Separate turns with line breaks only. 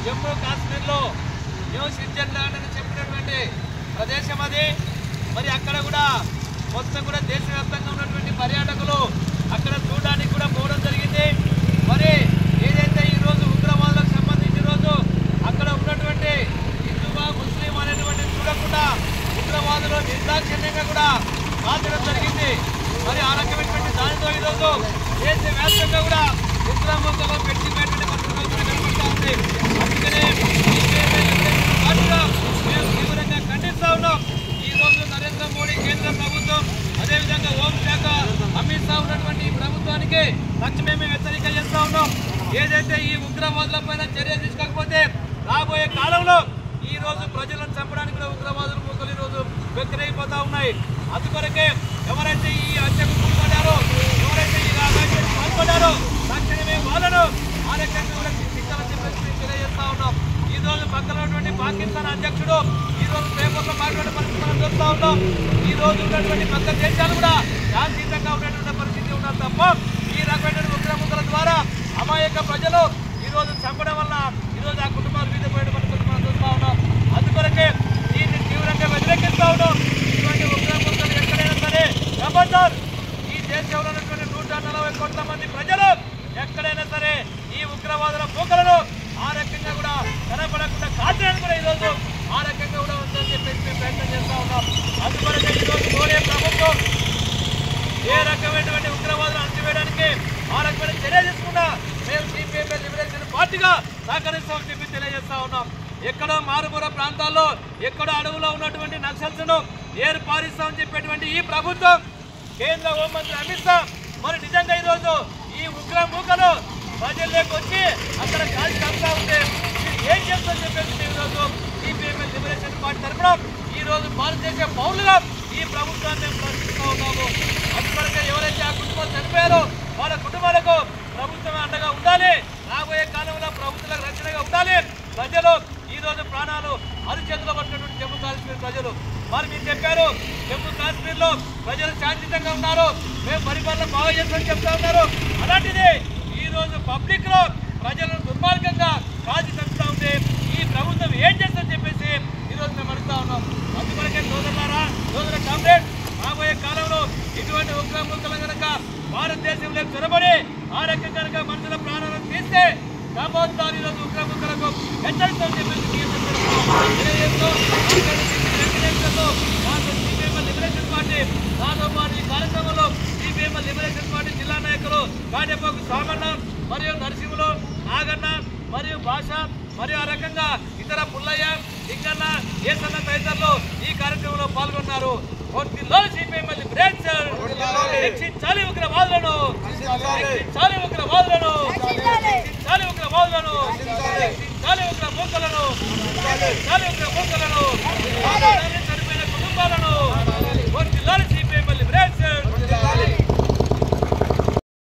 జమ్మూ కాశ్మీర్లో new Switzerland అని చెప్పినటువంటి ప్రదేశం అది. మరి అక్కడ కూడా మొత్తం కూడా దేశవ్యాప్తంగా ఉన్నటువంటి పర్యాటకులు అక్కడ చూడడానికి కూడా పోవడం జరిగింది. మరి ఏదైతే ఈరోజు ఉగ్రవాదులకు సంబంధించి రోజు అక్కడ ఉన్నటువంటి హిందువా ముస్లిం అనేటువంటి చూడకుండా ఉగ్రవాదులు నిర్దాక్షిణ్యంగా కూడా కాల్చడం జరిగింది. మరి ఆ రకమైనటువంటి దానితో ఈరోజు దేశవ్యాప్తంగా కూడా ఉగ్రవాదులు పెట్టినటువంటి పరిస్థితులు కనబడతా ఉంది. అందుకనే మేము తీవ్రంగా ఖండిస్తా ఉన్నాం. ఈ రోజు నరేంద్ర మోడీ కేంద్ర ప్రభుత్వం అదేవిధంగా హోంశాఖ అమిత్ షా ఉన్నటువంటి ఈ ప్రభుత్వానికి తక్షణమే హెచ్చరిక చేస్తా ఉన్నాం. ఏదైతే ఈ ఉగ్రవాదుల పైన చర్య తీసుకోకపోతే రాబోయే కాలంలో ఈ రోజు ప్రజలను చంపడానికి కూడా ఉగ్రవాదుల మూకలు ఈ రోజు వెక్కరైపోతా ఉన్నాయి. అందుకొరకే ఎవరైతే ఈ హత్యకు పాల్పడ్డారో, ఎవరైతే ఈ రాజకీయానికి పాల్పడ్డారో తక్షణమే వాళ్ళను ఆ రకంగా కూడా శిక్షించాలని చెప్పేసి తెలియజేస్తా ఉన్నాం. ఈ రోజు పక్కన ఉన్నటువంటి పాకిస్తాన్ అధ్యక్షుడు ఈ రోజు పేపర్లో మాట్లాడే పరిస్థితి మనం చూస్తా ఉన్నాం. ఈ రోజు ఉన్నటువంటి పక్క దేశాలు కూడా శాంతియుతంగా ఉన్నటువంటి పరిస్థితి ఉన్నారు తప్ప ఈ రకమైన ఉగ్రముఖుల ద్వారా అమాయక ప్రజలు ఈ రోజు చంపడం వల్ల ఈ రోజు ఆ కుటుంబాలు మీద పోయిన పరిస్థితి మనం చూస్తా ఉన్నాం. అందుకొరకే దీన్ని తీవ్రంగా వ్యతిరేకిస్తా ఉన్నాం. ఇటువంటి ఉగ్రముఖులు ఎక్కడైనా సరే ఖబర్దార్, ఈ దేశంలో ఉన్నటువంటి 140 కోట్ల మంది ప్రజలు ఎక్కడైనా సరే ఈ ఉగ్రవాదుల మూకలను ఆ రకంగా కూడా కనపడకుండా కాల్చడానికి కూడా ఈరోజు ఆ రకంగా కూడా ఉందని చెప్పేసి మేము ప్రయత్నం చేస్తా ఉన్నాం. అందువల్ల ఈరోజు మోడీ ప్రభుత్వం ఏ రకమైనటువంటి ఉగ్రవాదులు అణచివేయడానికి ఆ రకమైన చర్య తీసుకున్నా మేము సిపిఐ లిబరేషన్ పార్టీగా సహకరిస్తామని చెప్పి తెలియజేస్తా ఉన్నాం. ఎక్కడో మారుమూల ప్రాంతాల్లో ఎక్కడో అడవులో ఉన్నటువంటి నక్సల్స్ను ఏర్పారిస్తామని చెప్పేటువంటి ఈ ప్రభుత్వం కేంద్ర హోంమంత్రి అమిత్ షా మరి నిజంగా ఈరోజు ఈ ఉగ్ర మూకలు ప్రజల్లోకి వచ్చి అక్కడ కాల్చి చంపుతా ఉంటే ఏం చేస్తామని చెప్పేసి ఈరోజు సిపిఐ లిబరేషన్ పార్టీ తరఫున ఈరోజు భారతదేశ పౌరులుగా ఈ ప్రభుత్వాన్ని మేము ప్రశ్నిస్తూ ఉన్నాము. అందువల్ల ఎవరైతే ఆ కుటుంబాలు చనిపోయారో వాళ్ళ కుటుంబాలకు ప్రభుత్వం అండగా ఉండాలి. రాబోయే కాలంలో ప్రభుత్వాలకు రక్షణగా ఉండాలి. ప్రజలు ఈ రోజు ప్రాణాలు అరిచేతిలో పట్టినటువంటి జమ్మూ కాశ్మీర్ ప్రజలు మరి మీరు చెప్పారు జమ్మూ కాశ్మీర్లో ప్రజలు శాంతియుతంగా ఉన్నారు, మేము పరిపాలన బాగా చేస్తామని చెప్తా ఉన్నారు. అలాంటిది ఈ రోజు పబ్లిక్ లో ప్రజలను దుర్మార్గంగా కాల్చి చంపుతా ఉంటే ఈ ప్రభుత్వం ఏం చేస్తుందని చెప్పేసి ఈ రోజు మేము అడుగుతా ఉన్నాం. అందువరకే సోదరులారా, సోదర కామ్రేడ్, రాబోయే కాలంలో ఇటువంటి ఉగ్రముఖులు కనుక భారతదేశంలో చొరబడి ఆ రకంగా కనుక మనుషుల ప్రాణాలను తీస్తే ఖబర్దార్ ఈరోజు ఉగ్రముఖులకు హెచ్చరిస్తామని చెప్పేసి లిబరేషన్ పార్టీ నాతో పాటు ఈ కార్యక్రమంలో సిపిఐ లిబరేషన్ పార్టీ జిల్లా నాయకులు కాడేపోకు సామన్న మరియు నరసింహులు నాగన్న మరియు భాష మరియు ఆ రకంగా ఇతర పుల్లయ్య లింగన్న ఏసన్న తదితరులు ఈ కార్యక్రమంలో పాల్గొన్నారు. రక్షించాలి ఉగ్రవాదులను, రక్షించాలి ఉగ్రవాదులను, రక్షించాలి ఉగ్రవాదులను, రక్షించాలి ఉగ్రముఖులను, రక్షించాలి ఉగ్రముఖులను.